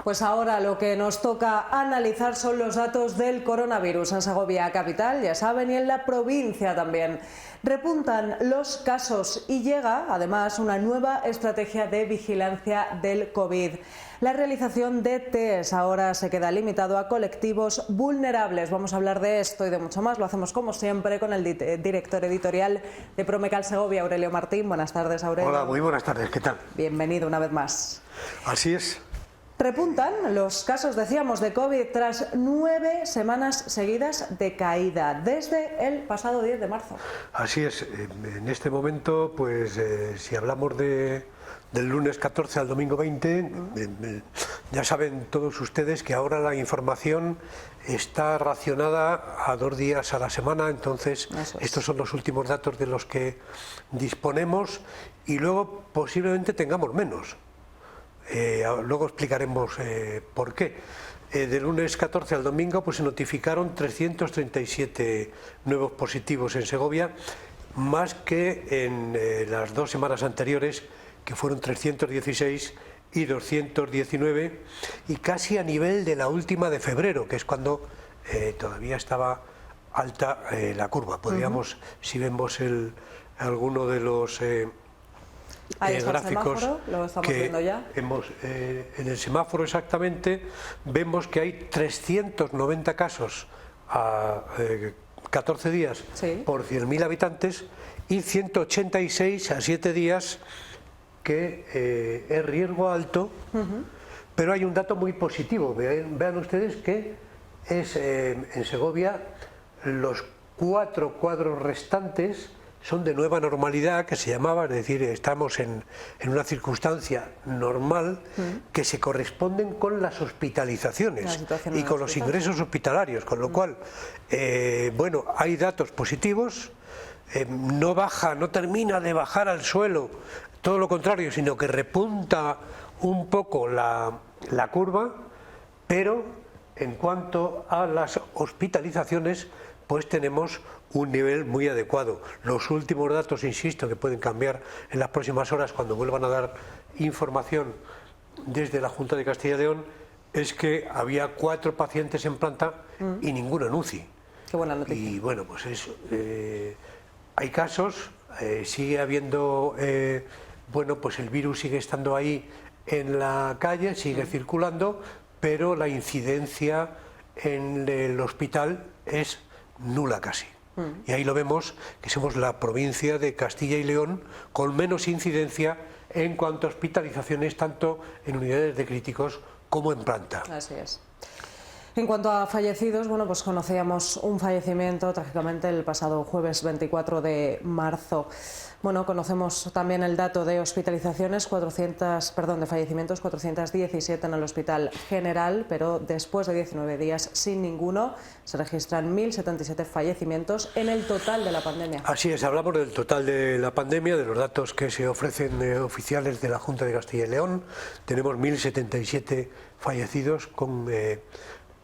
Pues ahora lo que nos toca analizar son los datos del coronavirus en Segovia capital, ya saben, y en la provincia también. Repuntan los casos y llega además una nueva estrategia de vigilancia del COVID. La realización de test ahora se queda limitado a colectivos vulnerables. Vamos a hablar de esto y de mucho más. Lo hacemos como siempre con el director editorial de Promecal Segovia, Aurelio Martín. Buenas tardes, Aurelio. Hola, muy buenas tardes. ¿Qué tal? Bienvenido una vez más. Así es. Repuntan los casos, decíamos, de COVID tras 9 semanas seguidas de caída, desde el pasado 10 de marzo. Así es. En este momento, pues si hablamos del lunes 14 al domingo 20, ya saben todos ustedes que ahora la información está racionada a 2 días a la semana, entonces estos son los últimos datos de los que disponemos y luego posiblemente tengamos menos. Luego explicaremos por qué. Del lunes 14 al domingo pues se notificaron 337 nuevos positivos en Segovia, más que en las 2 semanas anteriores, que fueron 316 y 219, y casi a nivel de la última de febrero, que es cuando todavía estaba alta la curva. Podríamos, si vemos alguno de los ahí está gráficos, el semáforo, lo estamos viendo ya. En el semáforo exactamente vemos que hay 390 casos a 14 días por 100.000 habitantes y 186 a 7 días, que es riesgo alto, pero hay un dato muy positivo. Vean ustedes que es en Segovia los 4 cuadros restantes son de nueva normalidad, que se llamaba, es decir, estamos en una circunstancia normal, que se corresponden con las hospitalizaciones y con los ingresos hospitalarios, con lo cual, bueno, hay datos positivos, no baja, no termina de bajar al suelo, todo lo contrario, sino que repunta un poco la curva, pero en cuanto a las hospitalizaciones, pues tenemos un nivel muy adecuado. Los últimos datos, insisto, que pueden cambiar en las próximas horas cuando vuelvan a dar información desde la Junta de Castilla y León, es que había 4 pacientes en planta y ninguno en UCI. Qué buena noticia. Y bueno, pues eso, hay casos, sigue habiendo, bueno, pues el virus sigue estando ahí en la calle, sigue circulando, pero la incidencia en el hospital es nula casi. Y ahí lo vemos, que somos la provincia de Castilla y León con menos incidencia en cuanto a hospitalizaciones, tanto en unidades de críticos como en planta. Así es. En cuanto a fallecidos, bueno, pues conocíamos un fallecimiento trágicamente el pasado jueves 24 de marzo. Bueno, conocemos también el dato de hospitalizaciones, de fallecimientos, 417 en el Hospital General, pero después de 19 días sin ninguno, se registran 1.077 fallecimientos en el total de la pandemia. Así es, hablamos del total de la pandemia, de los datos que se ofrecen oficiales de la Junta de Castilla y León. Tenemos 1.077 fallecidos con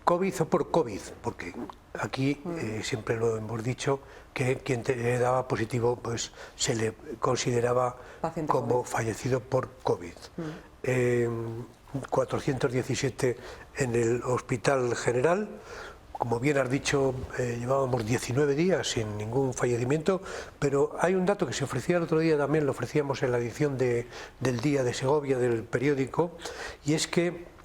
COVID o por COVID, porque aquí siempre lo hemos dicho, que quien daba positivo pues se le consideraba paciente como COVID. fallecido por COVID. 417 en el Hospital General. Como bien has dicho, llevábamos 19 días sin ningún fallecimiento, pero hay un dato que se ofrecía el otro día, también lo ofrecíamos en la edición del Día de Segovia del periódico, y es que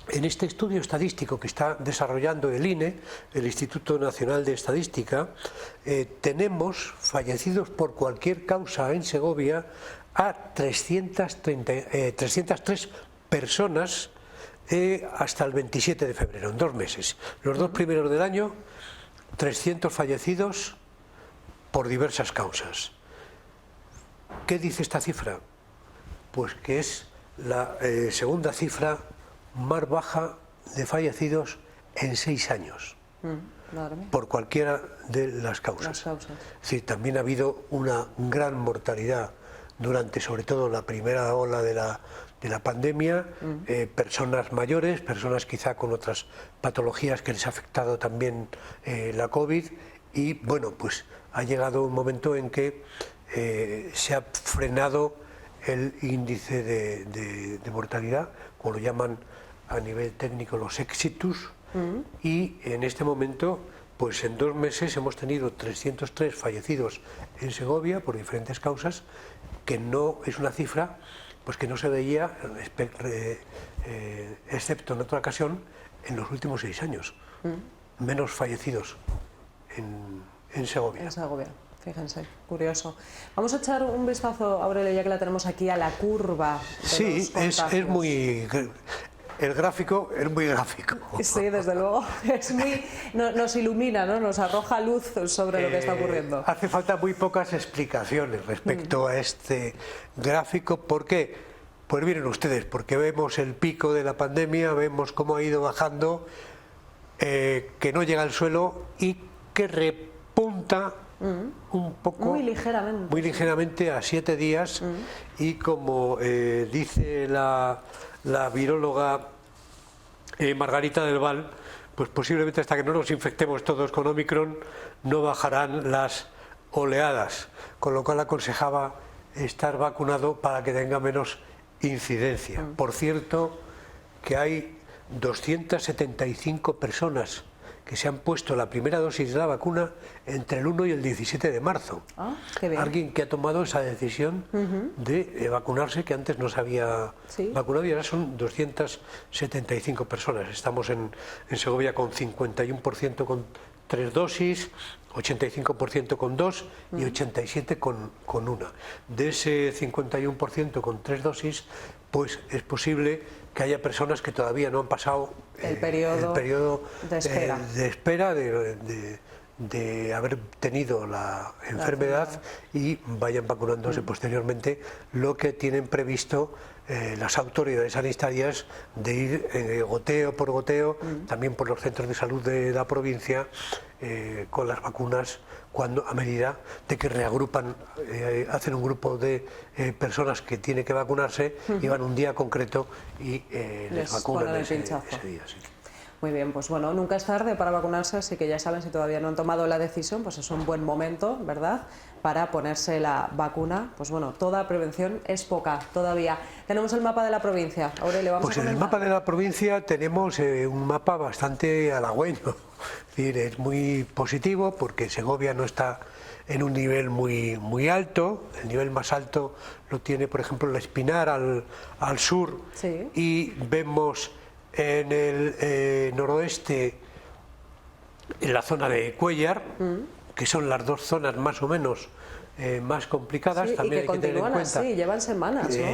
en este estudio estadístico que está desarrollando el INE, el Instituto Nacional de Estadística, tenemos fallecidos por cualquier causa en Segovia a 303 personas hasta el 27 de febrero, en 2 meses. Los 2 primeros del año, 300 fallecidos por diversas causas. ¿Qué dice esta cifra? Pues que es la segunda cifra más baja de fallecidos en 6 años, por cualquiera de las causas. Es decir, también ha habido una gran mortalidad durante, sobre todo, la primera ola de la pandemia, personas mayores, personas quizá con otras patologías que les ha afectado también la COVID, y bueno, pues ha llegado un momento en que se ha frenado el índice de mortalidad, como lo llaman a nivel técnico los exitus, y en este momento, pues en 2 meses hemos tenido 303 fallecidos en Segovia por diferentes causas, que no es una cifra pues que no se veía, excepto en otra ocasión, en los últimos 6 años. Menos fallecidos en Segovia. En Segovia, fíjense, curioso. Vamos a echar un vistazo, Aurelio, ya que la tenemos aquí, a la curva de sí, los contagios. es muy... El gráfico es muy gráfico. Sí, desde luego, es muy, nos ilumina, ¿no? Nos arroja luz sobre lo que está ocurriendo. Hace falta muy pocas explicaciones respecto a este gráfico. ¿Por qué? Pues miren ustedes, porque vemos el pico de la pandemia, vemos cómo ha ido bajando, que no llega al suelo y que repunta un poco, muy ligeramente a 7 días, y como dice la viróloga Margarita del Val, pues posiblemente hasta que no nos infectemos todos con Omicron no bajarán las oleadas, con lo cual aconsejaba estar vacunado para que tenga menos incidencia. Por cierto, que hay 275 personas que se han puesto la primera dosis de la vacuna entre el 1 y el 17 de marzo. Ah, qué bien. Alguien que ha tomado esa decisión de vacunarse, que antes no se había vacunado, y ahora son 275 personas. Estamos en Segovia con 51% con 3 dosis, 85% con 2 y 87% con 1. De ese 51% con 3 dosis, pues es posible que haya personas que todavía no han pasado el periodo de espera de haber tenido la enfermedad y vayan vacunándose posteriormente, lo que tienen previsto las autoridades sanitarias de ir goteo por goteo, también por los centros de salud de la provincia, con las vacunas, a medida de que reagrupan, hacen un grupo de personas que tienen que vacunarse y van un día concreto y les vacunan ese día. Sí. Muy bien, pues bueno, nunca es tarde para vacunarse, así que ya saben, si todavía no han tomado la decisión, pues es un buen momento, ¿verdad?, para ponerse la vacuna. Pues bueno, toda prevención es poca todavía. Tenemos el mapa de la provincia. Aurelio, vamos a comentar. Pues en el mapa de la provincia tenemos un mapa bastante halagüeño, es decir, es muy positivo porque Segovia no está en un nivel muy alto. El nivel más alto lo tiene, por ejemplo, el Espinar al sur, y vemos en el noroeste, en la zona de Cuéllar, que son las 2 zonas más o menos más complicadas. También y que continúan así, llevan semanas, ¿no?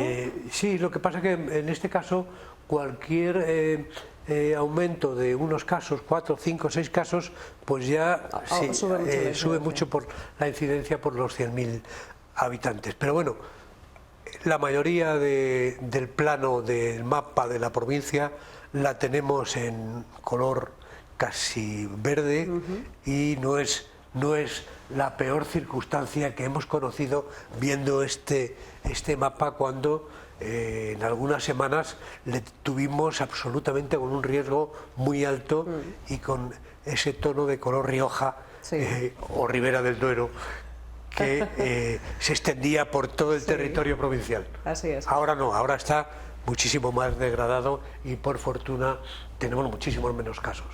Sí, lo que pasa es que en este caso cualquier aumento de unos casos, 4, 5, 6 casos, pues ya sube mucho por la incidencia por los 100.000 habitantes. Pero bueno, la mayoría del plano del mapa de la provincia la tenemos en color casi verde, y no es la peor circunstancia que hemos conocido viendo este mapa, cuando en algunas semanas le tuvimos absolutamente con un riesgo muy alto y con ese tono de color Rioja o Ribera del Duero, que se extendía por todo el territorio provincial. Así es. Ahora no, ahora está muchísimo más degradado y por fortuna tenemos muchísimos menos casos.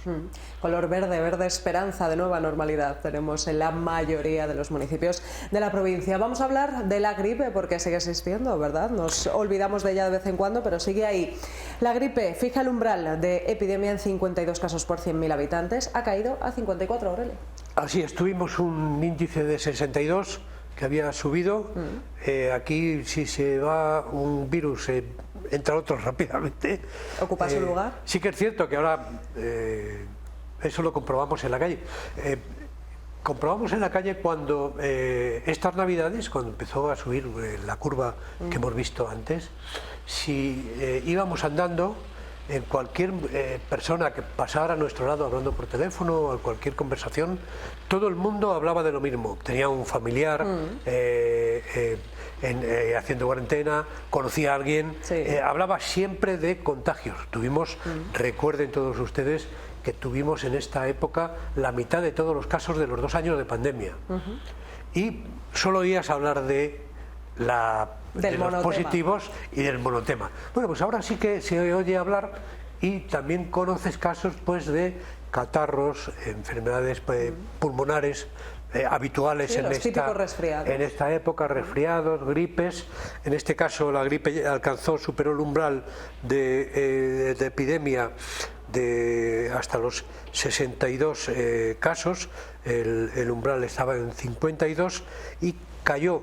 Color verde, verde esperanza de nueva normalidad tenemos en la mayoría de los municipios de la provincia. Vamos a hablar de la gripe, porque sigue existiendo, ¿verdad? Nos olvidamos de ella de vez en cuando, pero sigue ahí. La gripe fija el umbral de epidemia en 52 casos por 100.000 habitantes, ha caído a 54, Aurelio. Así es, tuvimos un índice de 62 que había subido. Aquí, si se va un virus, entra otro rápidamente. ¿Ocupa su lugar? Sí que es cierto que ahora eso lo comprobamos en la calle. Comprobamos en la calle cuando estas navidades, cuando empezó a subir la curva que hemos visto antes, si íbamos andando, en cualquier persona que pasara a nuestro lado hablando por teléfono o en cualquier conversación, todo el mundo hablaba de lo mismo. Tenía un familiar haciendo cuarentena, conocía a alguien, hablaba siempre de contagios. Recuerden todos ustedes que tuvimos en esta época la mitad de todos los casos de los 2 años de pandemia. Y solo oías hablar de los positivos y del monotema. Bueno, pues ahora sí que se oye hablar y también conoces casos pues de catarros, enfermedades pulmonares habituales sí, en esta época, resfriados, gripes. En este caso la gripe superó el umbral de epidemia de hasta los 62 casos, el umbral estaba en 52 y cayó.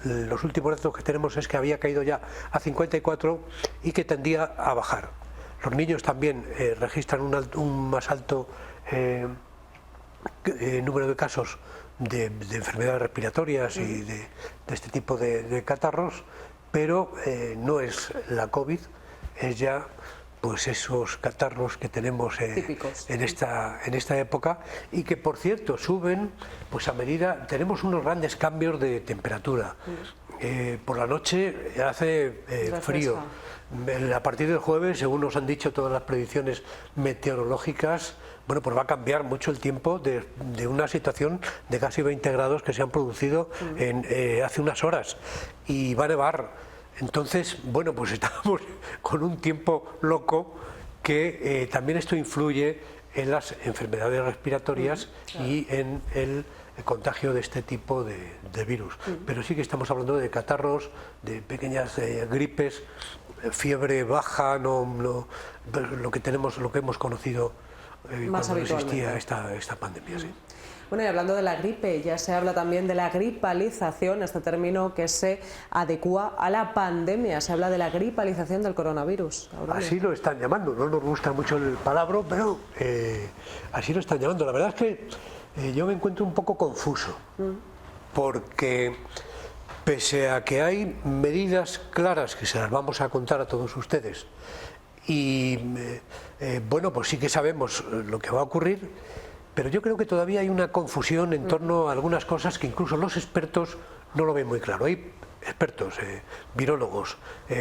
Los últimos datos que tenemos es que había caído ya a 54 y que tendía a bajar. Los niños también registran un más alto número de casos de enfermedades respiratorias y de este tipo de catarros, pero no es la COVID, es ya pues esos catarros que tenemos en esta época, y que por cierto suben pues a medida, tenemos unos grandes cambios de temperatura. Por la noche hace frío. A partir del jueves, según nos han dicho todas las predicciones meteorológicas, bueno, pues va a cambiar mucho el tiempo de una situación de casi 20 grados que se han producido hace unas horas, y va a nevar. Entonces, bueno, pues estamos con un tiempo loco que también esto influye en las enfermedades respiratorias y en el contagio de este tipo de virus. Pero sí que estamos hablando de catarros, de pequeñas gripes, fiebre baja, lo que hemos conocido cuando existía esta pandemia. Sí. Bueno, y hablando de la gripe, ya se habla también de la gripalización, este término que se adecúa a la pandemia. Se habla de la gripalización del coronavirus. Así lo están llamando, no nos gusta mucho el palabra, pero así lo están llamando. La verdad es que yo me encuentro un poco confuso, porque pese a que hay medidas claras que se las vamos a contar a todos ustedes, y bueno, pues sí que sabemos lo que va a ocurrir, pero yo creo que todavía hay una confusión en torno a algunas cosas que incluso los expertos no lo ven muy claro. Hay expertos, virólogos,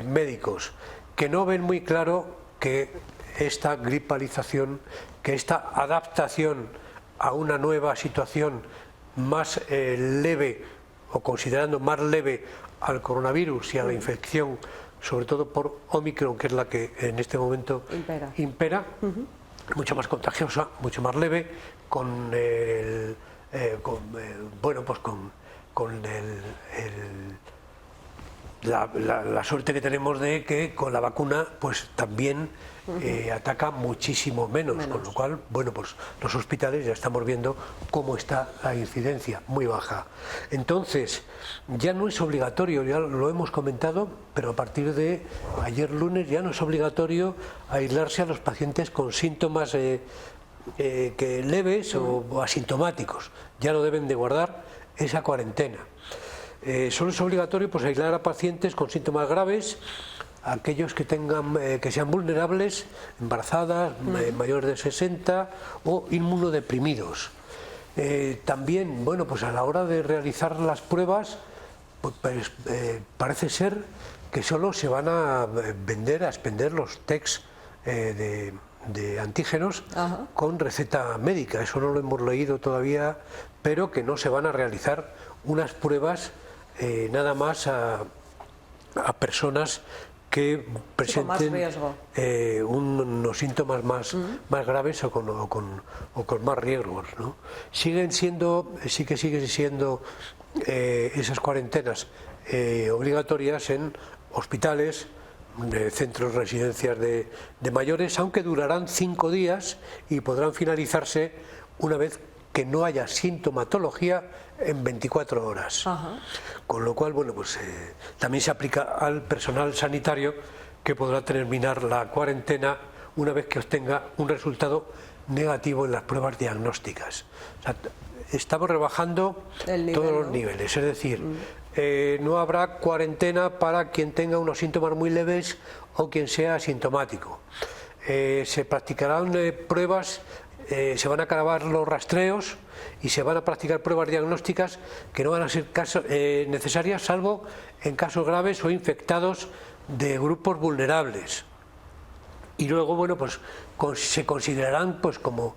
médicos, que no ven muy claro que esta gripalización, que esta adaptación a una nueva situación más leve, o considerando más leve al coronavirus y a la infección, sobre todo por Omicron, que es la que en este momento impera, mucho más contagiosa, mucho más leve, con la suerte que tenemos de que con la vacuna pues también ataca muchísimo menos, con lo cual, bueno, pues los hospitales ya estamos viendo cómo está la incidencia, muy baja. Entonces, ya no es obligatorio, ya lo hemos comentado, pero a partir de ayer lunes ya no es obligatorio aislarse a los pacientes con síntomas que leves o asintomáticos. Ya no deben de guardar esa cuarentena. Solo es obligatorio pues aislar a pacientes con síntomas graves, aquellos que sean vulnerables, embarazadas, mayores de 60 o inmunodeprimidos. También, bueno, pues a la hora de realizar las pruebas, pues, parece ser que solo se van a expender los tests de antígenos con receta médica. Eso no lo hemos leído todavía, pero que no se van a realizar unas pruebas nada más a personas que presenten unos síntomas más graves o con más riesgos, ¿no? Sí que siguen siendo esas cuarentenas obligatorias en hospitales, centros, residencias de mayores, aunque durarán 5 días y podrán finalizarse una vez que no haya sintomatología en 24 horas. Con lo cual, bueno, pues también se aplica al personal sanitario, que podrá terminar la cuarentena una vez que obtenga un resultado negativo en las pruebas diagnósticas. O sea, estamos rebajando todos los niveles, es decir, no habrá cuarentena para quien tenga unos síntomas muy leves o quien sea asintomático. Se practicarán pruebas, se van a acabar los rastreos y se van a practicar pruebas diagnósticas que no van a ser necesarias, salvo en casos graves o infectados de grupos vulnerables. Y luego, bueno, pues se considerarán pues como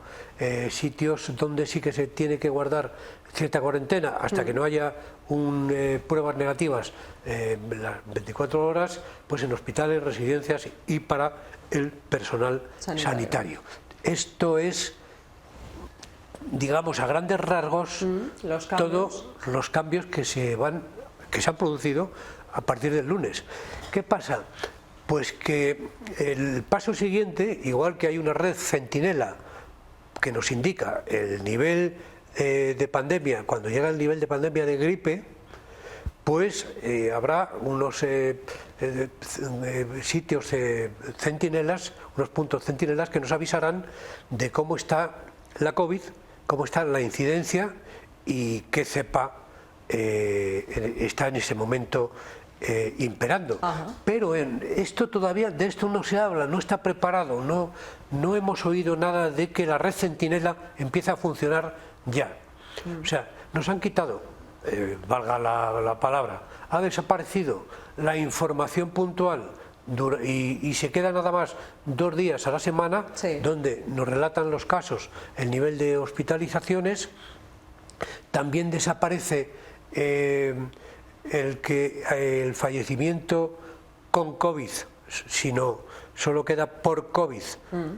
sitios donde sí que se tiene que guardar cierta cuarentena hasta que no haya pruebas negativas las 24 horas, pues en hospitales, residencias y para el personal sanitario. Esto es, digamos, a grandes rasgos, todos los cambios que se han producido a partir del lunes. ¿Qué pasa? Pues que el paso siguiente, igual que hay una red centinela que nos indica el nivel de pandemia, cuando llega el nivel de pandemia de gripe, pues habrá unos sitios centinelas, unos puntos centinelas que nos avisarán de cómo está la COVID, cómo está la incidencia y qué cepa está en ese momento imperando. Pero esto todavía, de esto no se habla, no está preparado, no hemos oído nada de que la red centinela empiece a funcionar ya. O sea, nos han quitado, valga la palabra, ha desaparecido la información puntual y se queda nada más 2 días a la semana, donde nos relatan los casos, el nivel de hospitalizaciones. También desaparece el fallecimiento con COVID, sino solo queda por COVID,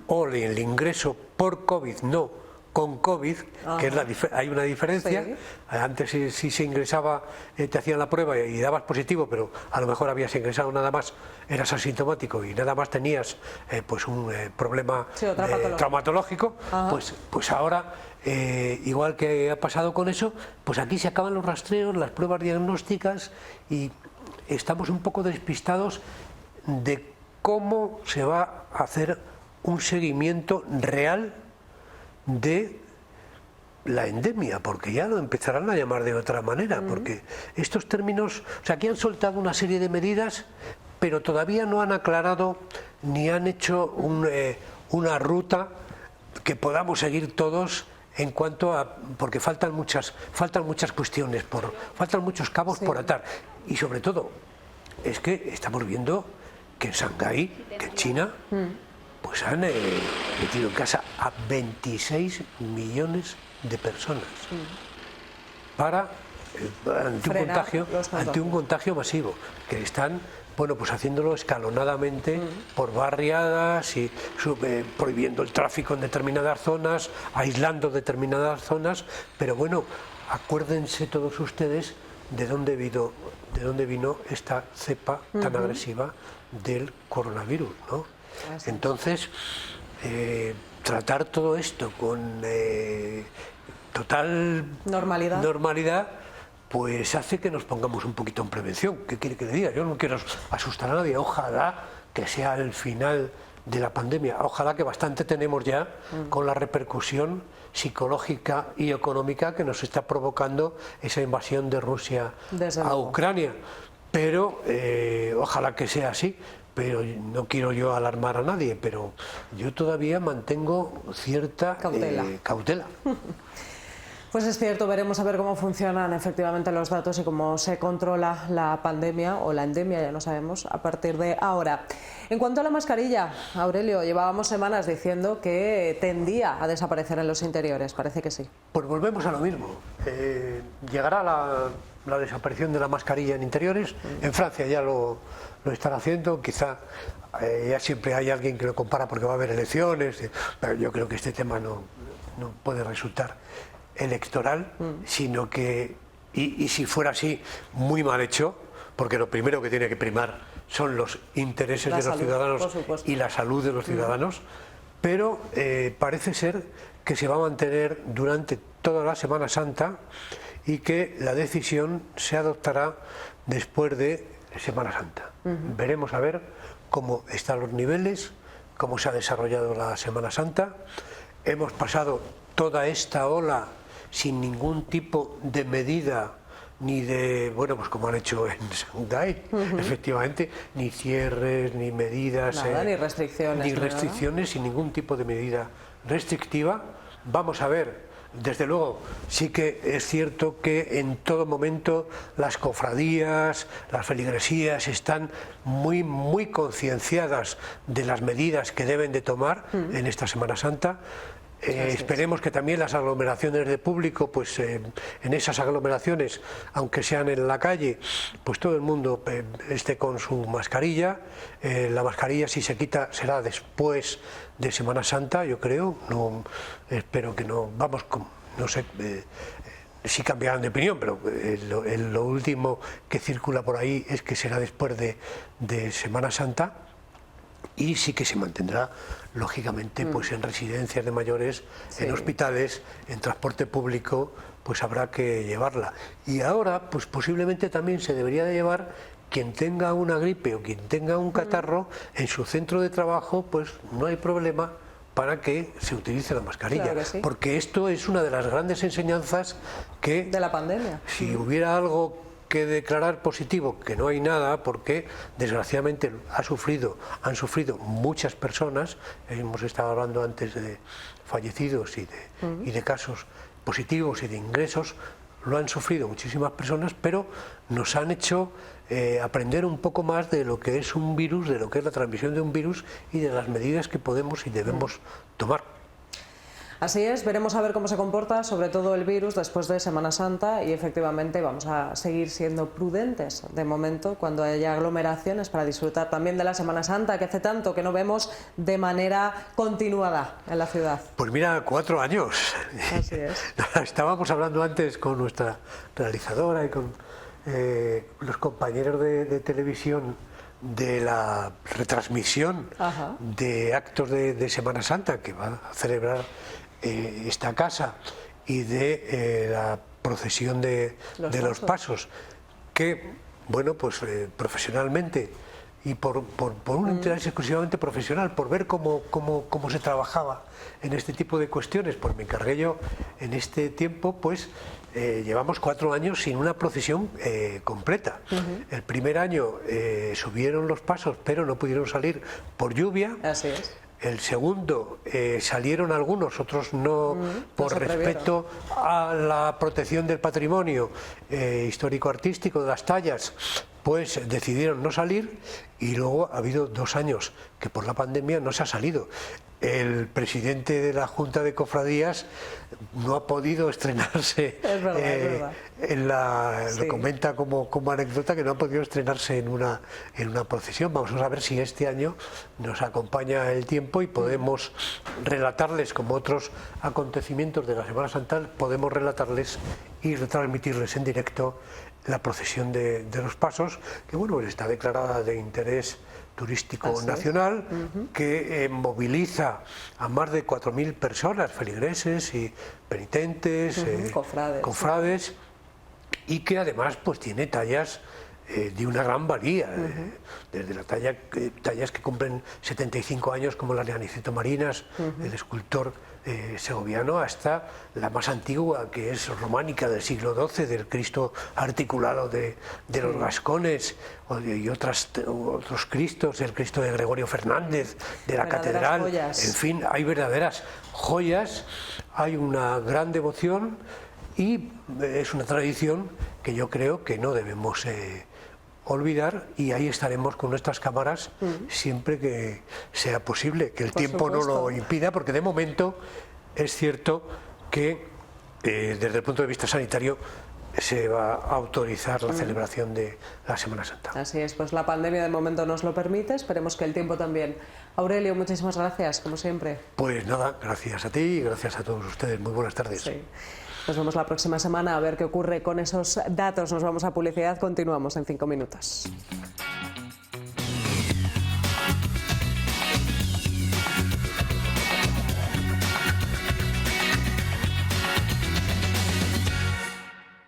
o el ingreso por COVID, no con COVID, que es hay una diferencia. Antes si se ingresaba, te hacían la prueba y dabas positivo, pero a lo mejor habías ingresado nada más, eras asintomático y nada más tenías pues un problema traumatológico, pues ahora, igual que ha pasado con eso, pues aquí se acaban los rastreos, las pruebas diagnósticas, y estamos un poco despistados de cómo se va a hacer un seguimiento real de la endemia, porque ya lo empezarán a llamar de otra manera, porque estos términos, o sea, aquí han soltado una serie de medidas, pero todavía no han aclarado ni han hecho una ruta que podamos seguir todos, en cuanto a, porque faltan muchas cuestiones, faltan muchos cabos por atar, y sobre todo es que estamos viendo que en Shanghái, que en China, pues han metido en casa a 26 millones de personas ante un contagio masivo, que están, bueno, pues haciéndolo escalonadamente por barriadas y prohibiendo el tráfico en determinadas zonas, aislando determinadas zonas, pero bueno, acuérdense todos ustedes de dónde vino esta cepa tan agresiva del coronavirus, ¿no? Entonces, tratar todo esto con total normalidad, pues hace que nos pongamos un poquito en prevención. ¿Qué quiere que le diga? Yo no quiero asustar a nadie, ojalá que sea el final de la pandemia, ojalá, que bastante tenemos ya con la repercusión psicológica y económica que nos está provocando esa invasión de Rusia a Ucrania, pero ojalá que sea así. Pero no quiero yo alarmar a nadie, pero yo todavía mantengo cierta cautela. Pues es cierto, veremos a ver cómo funcionan efectivamente los datos y cómo se controla la pandemia o la endemia, ya no sabemos, a partir de ahora. En cuanto a la mascarilla, Aurelio, llevábamos semanas diciendo que tendía a desaparecer en los interiores, parece que sí. Pues volvemos a lo mismo. Llegará la desaparición de la mascarilla en interiores. En Francia ya lo están haciendo, quizá ya siempre hay alguien que lo compara porque va a haber elecciones, pero yo creo que este tema no puede resultar electoral, sino que, y si fuera así, muy mal hecho, porque lo primero que tiene que primar son los intereses de los ciudadanos y la salud de los ciudadanos, pero parece ser que se va a mantener durante toda la Semana Santa y que la decisión se adoptará después de Semana Santa. Veremos a ver cómo están los niveles, cómo se ha desarrollado la Semana Santa. Hemos pasado toda esta ola sin ningún tipo de medida, ni de, bueno, pues como han hecho en Shanghái, efectivamente, ni cierres, ni medidas, ni restricciones, sin ningún tipo de medida restrictiva. Vamos a ver. Desde luego, sí que es cierto que en todo momento las cofradías, las feligresías están muy concienciadas de las medidas que deben de tomar en esta Semana Santa. Esperemos que también las aglomeraciones de público, pues en esas aglomeraciones, aunque sean en la calle, pues todo el mundo esté con su mascarilla. La mascarilla, si se quita, será después de Semana Santa, yo creo. No, espero que no, vamos, no sé, si cambiarán de opinión, pero lo último que circula por ahí es que será después de Semana Santa. Y sí que se mantendrá, lógicamente, pues en residencias de mayores, en hospitales, en transporte público, pues habrá que llevarla. Y ahora, pues posiblemente también se debería de llevar quien tenga una gripe o quien tenga un catarro en su centro de trabajo, pues no hay problema para que se utilice la mascarilla. Claro que sí. Porque esto es una de las grandes enseñanzas que... de la pandemia. Si hubiera algo que declarar positivo, que no hay nada, porque desgraciadamente han sufrido muchas personas. Hemos estado hablando antes de fallecidos y de casos positivos y de ingresos. Lo han sufrido muchísimas personas, pero nos han hecho aprender un poco más de lo que es un virus, de lo que es la transmisión de un virus y de las medidas que podemos y debemos tomar. Así es, veremos a ver cómo se comporta, sobre todo el virus, después de Semana Santa, y efectivamente vamos a seguir siendo prudentes de momento cuando haya aglomeraciones para disfrutar también de la Semana Santa, que hace tanto que no vemos de manera continuada en la ciudad. Pues mira, 4 años. Así es. Estábamos hablando antes con nuestra realizadora y con los compañeros de televisión de la retransmisión de actos de Semana Santa que va a celebrar esta casa y de la procesión de los pasos, que, bueno, pues profesionalmente y por un interés exclusivamente profesional, por ver cómo se trabajaba en este tipo de cuestiones, pues me encargué yo en este tiempo, pues llevamos 4 años sin una procesión completa. El primer año subieron los pasos, pero no pudieron salir por lluvia. Así es. El segundo salieron algunos, otros no, por respeto a la protección del patrimonio histórico-artístico de las tallas, pues decidieron no salir, y luego ha habido 2 años que por la pandemia no se ha salido. El presidente de la Junta de Cofradías no ha podido estrenarse, es verdad. Lo comenta como anécdota, que no ha podido estrenarse en una procesión. Vamos a ver si este año nos acompaña el tiempo y podemos relatarles, como otros acontecimientos de la Semana Santa, podemos relatarles y retransmitirles en directo la procesión de los pasos, que bueno, está declarada de interés turístico nacional, que moviliza a más de 4.000 personas, feligreses y penitentes, cofrades, y que además pues tiene tallas de una gran valía, desde la tallas que cumplen 75 años, como las de Aniceto Marinas, el escultor segoviano, hasta la más antigua, que es románica, del siglo XII, del Cristo articulado de los Gascones, y otros Cristos, el Cristo de Gregorio Fernández, de la catedral. Joyas. En fin, hay verdaderas joyas, hay una gran devoción y es una tradición que yo creo que no debemos olvidar, y ahí estaremos con nuestras cámaras siempre que sea posible, que el tiempo no lo impida, porque de momento es cierto que desde el punto de vista sanitario se va a autorizar la celebración de la Semana Santa. Así es, pues la pandemia de momento nos lo permite, esperemos que el tiempo también. Aurelio, muchísimas gracias, como siempre. Pues nada, gracias a ti y gracias a todos ustedes. Muy buenas tardes. Sí. Nos vemos la próxima semana a ver qué ocurre con esos datos. Nos vamos a publicidad, continuamos en 5 minutos.